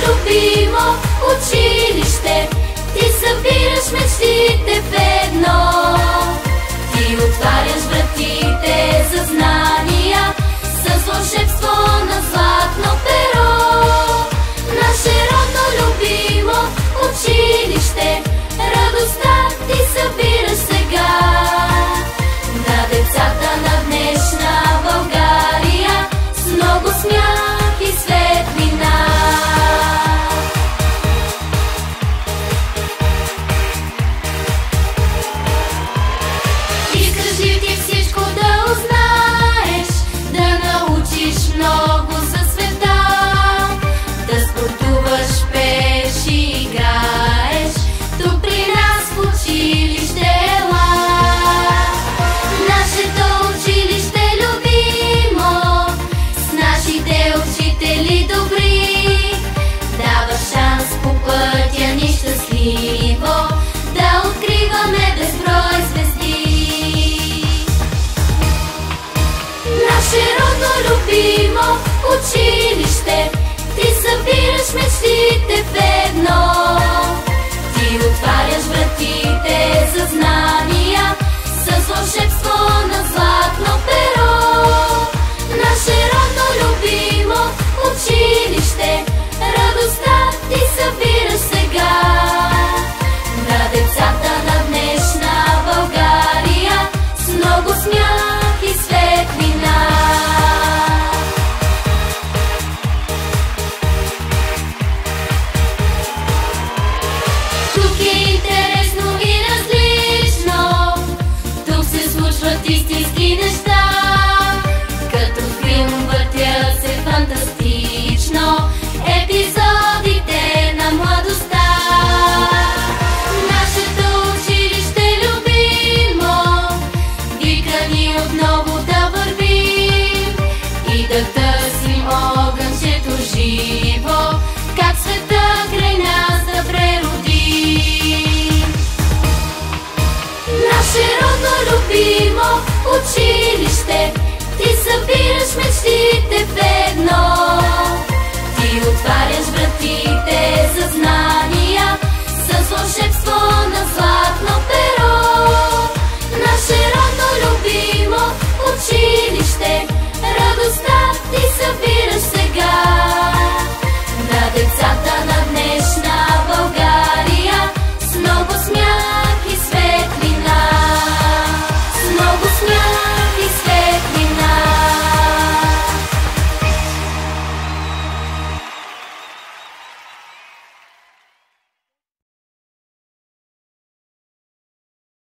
любимо училище, ти събираш мечтите в едно. Ти отваряш вратите за знания с вълшебство на златно перо. Наше родно любимо училище, радостта ти събираш сега. На децата на днешна България с много смях и светлина. Искаш ли ти всичко да узнаеш, да научиш много за света, да спортуваш, пееш и играеш, тук при нас в училище ела. Нашето училище любимо, с нашите учители добри, дава шанс по пътя ни щастливо да откриваме безброй звезди. Наше родно любимо училище, ти събираш мечтите в едно. Ти отваряш вратите за знания с вълшебство на златно перо. Наше родно любимо училище, радостта ти събираш сега. На децата на днешна България с много смях и светлина. Тук е интересно и различно, тук се случват истински неща, като филм въртят се фантастично епизодите на младостта. Нашето училище любимо вика ни отново да вървим и да търсим огънчето живо, как света край нас да преродим. Наше родно любимо училище, ти събираш мечтите в едно.